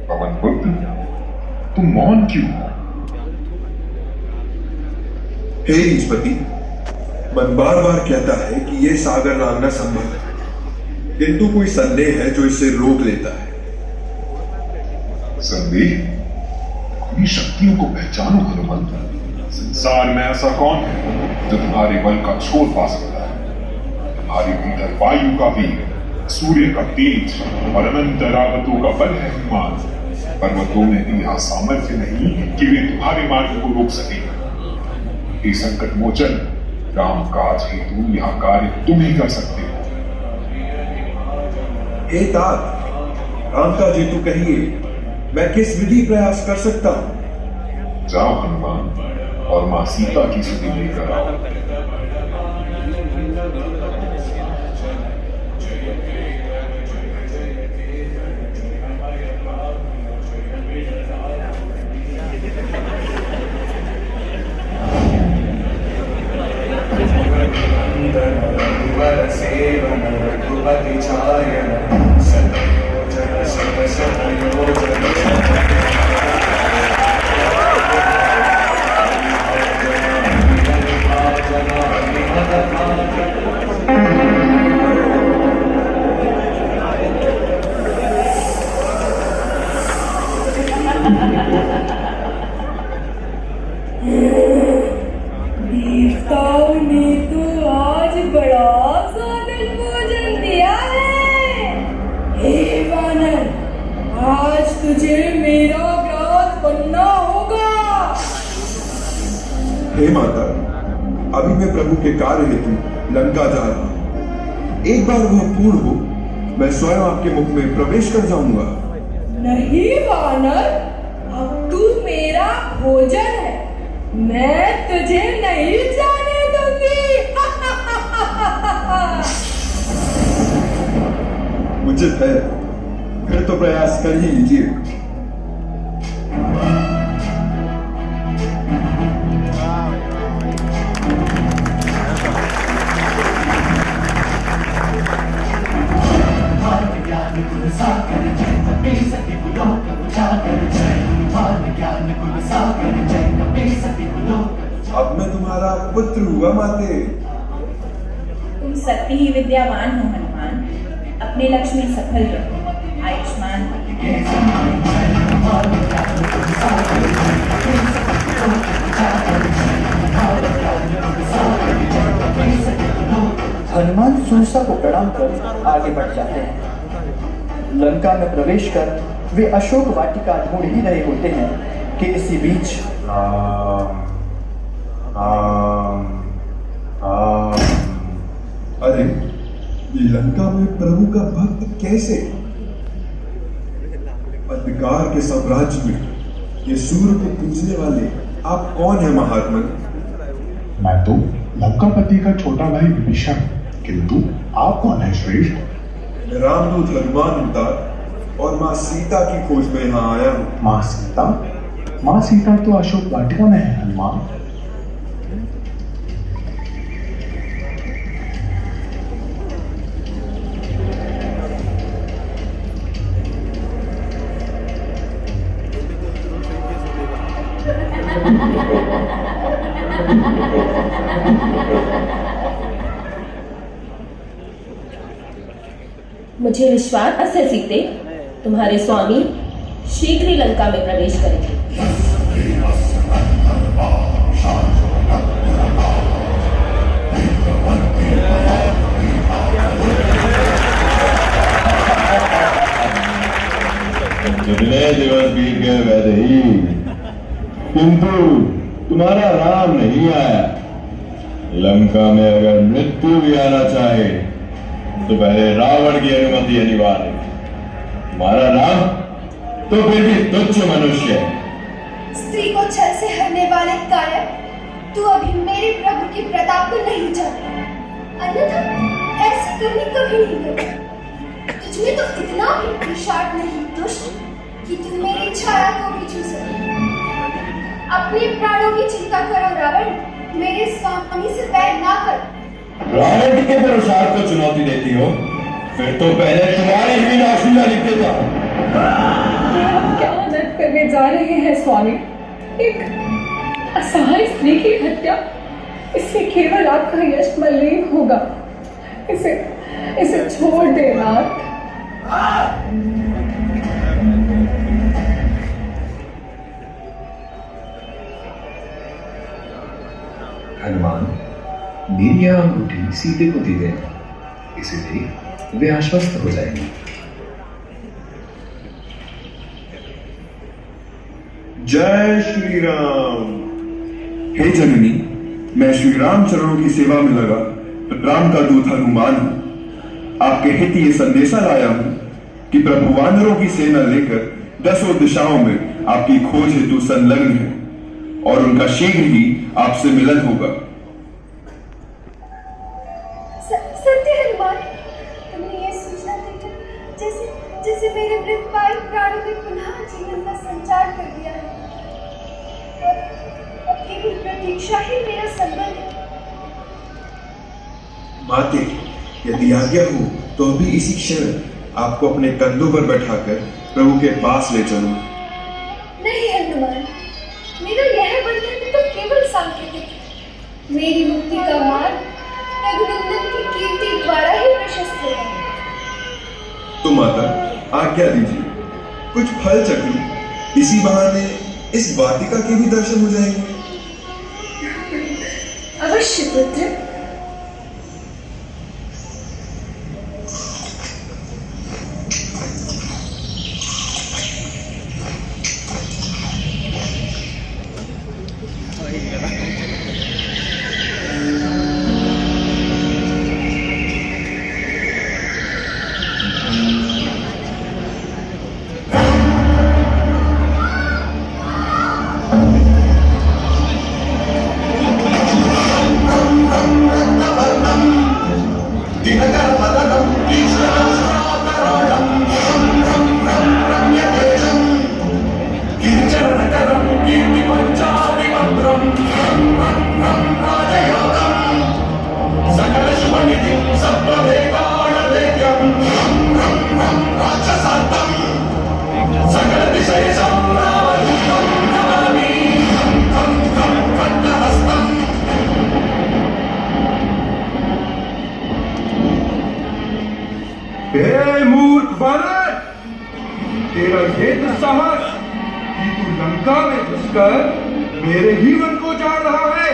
पवन पुत्र, तुम मौन क्यों हो? हे नीचपति, मन बार बार कहता है कि यह सागर लांघना संभव है, किंतु कोई संदेह है जो इसे रोक लेता है। संदेह? अपनी शक्तियों को पहचानो हनुमंत। संसार में ऐसा कौन है जो तुम्हारे बल का छोर पा सकता है? तुम्हारे भीतर वायु का वेग, सूर्य का तेज और अनंत रावतों का बल है हनुमान। पर्वतों में भी यह सामर्थ्य नहीं कि वे तुम्हारे मार्ग को रोक सके। हे संकट मोचन, राम काज हेतु यह कार्य तुम ही कर सकते हो। हे तात, राम का हेतु कहिए, मैं किस विधि प्रयास कर सकता हूं? जाओ हनुमान और मां सीता की स्तुति लेकर आओ। सेवन रघुपति छायन सतयोजन शत शतयोजन देवताओं ने तो आज बड़ा स्वादिष्ट भोजन दिया है। हे वानर, आज तुझे मेरा ग्रास बनना होगा। हे माता, अभी मैं प्रभु के कार्य हेतु लंका जा रहा हूं। एक बार वह पूर्ण हो, मैं स्वयं आपके मुख में प्रवेश कर जाऊंगा। नहीं वानर, अब तू मेरा भोजन है, मैं तुझे नहीं जाने दूंगी। उचित है, फिर तो प्रयास कर ही लीजिए। अब मैं तुम्हारा पुत्र हुआ माते। तुम सत्य ही विद्यावान हो हनुमान, अपने लक्ष्य में सफल रहो, आयुष्मान हनुमान सूरसा को प्रणाम कर आगे बढ़ जाते हैं। लंका में प्रवेश कर वे अशोक वाटिका ढूंढ ही रहे होते हैं कि इसी बीच अरे, ये लंका में प्रभु का भक्त कैसे? अंधकार के साम्राज्य में ये सूर्य को पूजने वाले आप कौन है महात्मन? मैं तो लंकापति का छोटा भाई विभीषण, किंतु आप कौन है श्रेष्ठ? मैं रामदूत हनुमान अवतार और माँ सीता की खोज में यहाँ आया हूँ। माँ सीता? माँ सीता तो अशोक वाटिका में है हनुमान। मुझे विश्वास है सीते, तुम्हारे स्वामी शीघ्र ही लंका में प्रवेश करेंगे। कितने दिवस बीत गए वैसे ही, किंतु तुम्हारा राम नहीं आया। लंका में अगर मृत्यु भी आना चाहे तो पहले रावण की अनुमति अनिवार्य। तुम्हारा राम तो फिर भी तुच्छ मनुष्य है। स्त्री को छल से हरने वाले कायर, तू अभी मेरे प्रभु के प्रताप को नहीं जानता, अन्यथा ऐसी करनी कभी नहीं करता। तुझमें तो इतना भी निषाद नहीं दुष्ट कि तू मेरी छाया को भी छू सके। अपने प्राणों की चिंता करो रावण, मेरे स्वामी से बैर ना कर। रावण के पुरुषार्थ को चुनौती देती हो, फिर तो पहले तुम्हारी ही नाश लिख देता। जा रहे हैं स्वामी। एक असहाय स्त्री की हत्या, इससे केवल आपका यश मलिन होगा। इसे छोड़ देना। हनुमान, मेरी यह अंगूठी सीते को दी गई, इसे देख वे आश्वस्त हो जाएंगे। जय श्री राम। हे जननी, मैं श्री राम चरणों की सेवा में लगा राम का दूत हनुमान हूं। आपके हित ये संदेशा लाया हूं कि प्रभु वानरों की सेना लेकर 10 दिशाओं में आपकी खोज हेतु संलग्न है और उनका शीघ्र ही आपसे मिलन होगा। सत्य हनुमान, तुमने ये सूचना देकर जैसे मेरे मृत पायल प्राणों में पुनः जीवन का संचार कर दिया है। अब केवल प्रतीक्षा ही मेरा संबंध है। माते, यदि आज्ञा हो तो अभी इसी क्षण आपको अपने कंधों पर बैठाकर प्रभु के पास ले चलूं। नहीं हनुमान, मेरा यह बंधन तो केवल सांकेतिक है। मेरी मुक्ति का मार्ग रघुनंदन की कीर्ति द्वारा ही प्रशस्त है। तो माता, आज्ञा दीजिए, कुछ फल चखूं, इसी बहाने इस वाटिका के भी दर्शन हो जाएंगे। अवश्य पुत्र। हे मूर्ख वानर, तेरा ये दुस्साहस कि तू लंका में घुसकर मेरे ही वन को जान रहा है।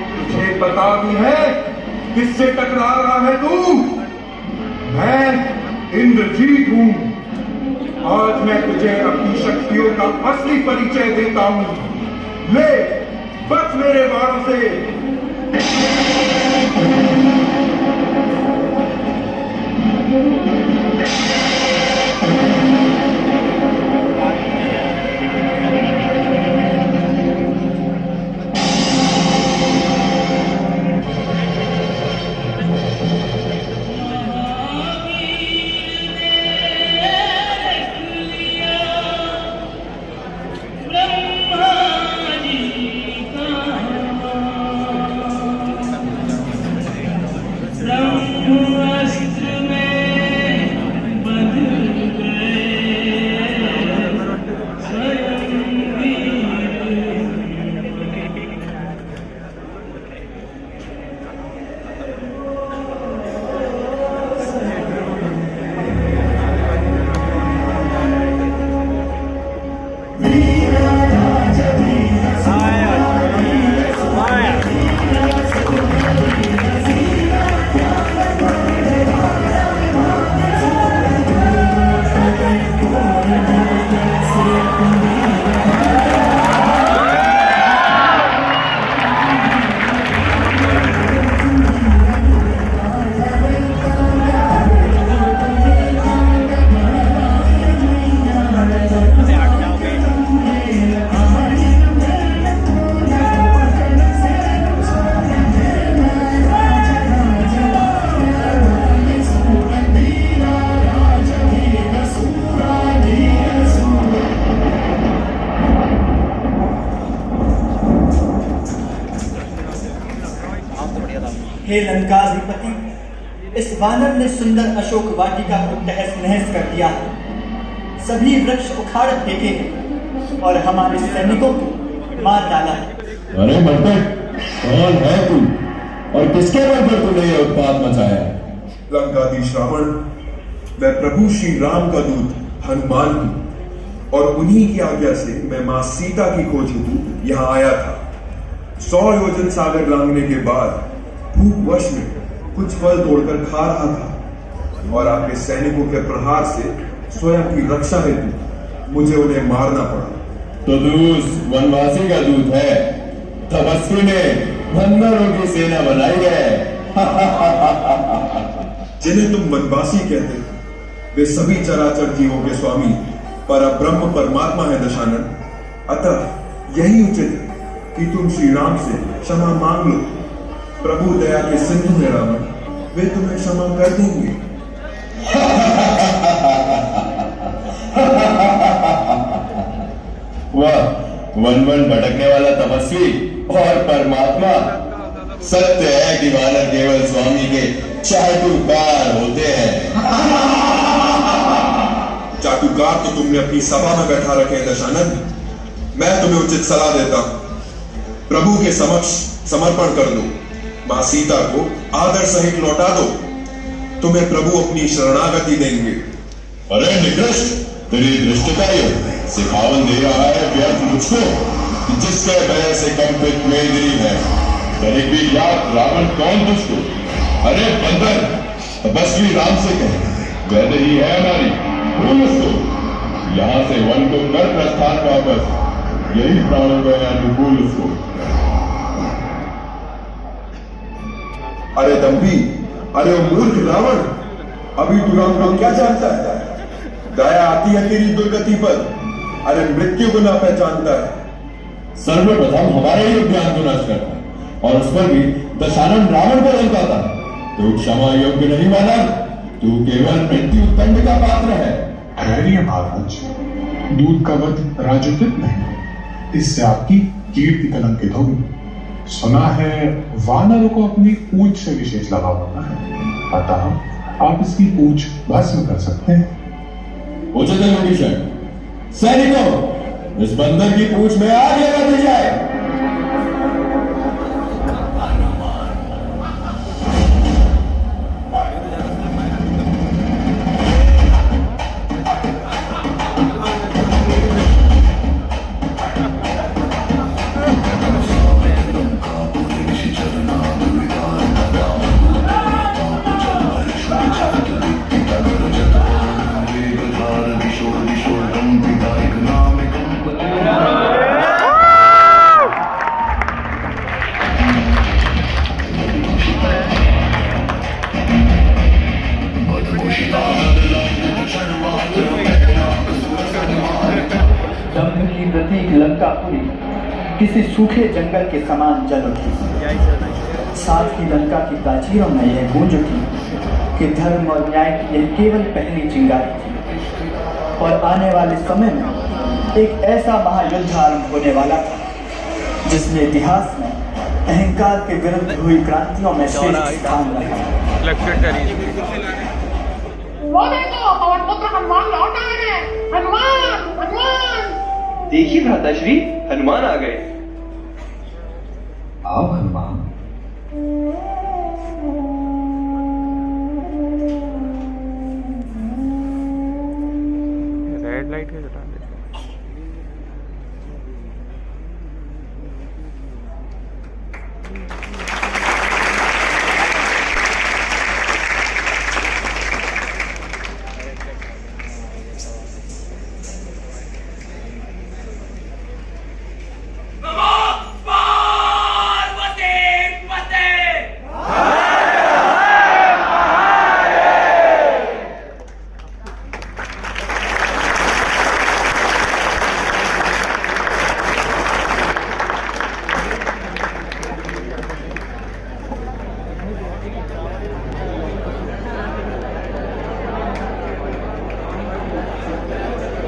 तुझे पता भी है किससे टकरा रहा है तू? मैं इंद्रजीत हूं। आज मैं तुझे अपनी शक्तियों का असली परिचय देता हूं। ले, बच मेरे बाणों से। हे लंकाधिपति, इस वानर ने सुंदर अशोक वाटिका को तहस नहस कर दिया है। सभी वृक्ष उखाड़ फेंके हैं। और हमारे सैनिकों को मार डाला है। अरे मर्दक, कौन है तू और किसके बल पर तूने यह उत्पात मचाया? लंकाधीश रावण, मैं प्रभु श्री राम का दूत हनुमान हूं और उन्हीं की आज्ञा से मैं मां सीता की खोज हेतु यहाँ आया था। 100 योजन सागर लांघने के बाद भूखवश में कुछ फल तोड़कर खा रहा था और आपके सैनिकों के प्रहार से स्वयं की रक्षा हेतु मुझे उन्हें मारना पड़ा। तो दूस वनवासी का दूत है, तपस्वी ने बंदरों की सेना बनाई है। जिन्हें तुम वनवासी कहते वे सभी चराचर जीवों के स्वामी परब्रह्म परमात्मा है दशानन। अतः यही उचित है कि तुम श्री राम से क्षमा मांग लो। प्रभु दया के सिंधु है रावण, वे तुम्हें क्षमा कर देंगे। वह वन वन भटकने वाला तपस्वी और परमात्मा। सत्य है कि वानर केवल स्वामी के चाटुकार होते हैं। चाटुकार तो तुमने अपनी सभा में बैठा रखे हैं दशानन। मैं तुम्हें उचित सलाह देता हूं, प्रभु के समक्ष समर्पण कर दो, मां सीता को आदर सहित लौटा दो, तुम्हें प्रभु अपनी शरणागति देंगे। अरे निकृष्ट, तेरी दृष्टता सिखावन दे रहा है व्यर्थ मुझको, जिसके भय से कंपित मेदिनी है। तनिक भी याद रावण कौन तुझको? अरे बंदर, तपस्वी राम से कहे वैद ही है हमारी, भूल उसको। यहाँ से वन को कर प्रस्थान वापस, यही प्राणों का अनुकूल उसको। अरे दंभी, अरे वो मूर्ख रावण, अभी तू राम का क्या जानता है? दया आती है तेरी दुर्गति पर, अरे मृत्यु को ना पहचानता है। सर्वप्रथम हमारे ही ज्ञान को नष्ट करता और उस पर भी दशानन रावण को ललकाता। तो क्षमा योग्य नहीं माना, तू केवल मृत्यु दंड का पात्र है। धैर्य महाराज, दूध का वध राजोचित नहीं, इससे आपकी कीर्ति कलंकित होगी। सुना है वानरों को अपनी पूंछ से विशेष लगाव होता है, अतः आप इसकी पूंछ भस्म कर सकते हैं। उचित है विभीषण। सैनिकों, इस बंदर की पूंछ में आग लगा दी जाए। लंकापुरी किसी सूखे जंगल के समान जल उठी। साथ ही लंका की प्राचीरों में यह गूंज उठी कि धर्म और न्याय की यह केवल पहली चिंगारी थी और आने वाले समय में एक ऐसा महायुद्ध आरंभ होने वाला था जिसने इतिहास में अहंकार के विरुद्ध हुई क्रांतियों में श्रेष्ठ स्थान रखा। वो देखो, पवन पुत्र हनुमान लौट आए हैं। हनुमान, हनुमान। देखिए भ्राताश्री, हनुमान आ गए। आओ हनुमान। रेड लाइट के जटा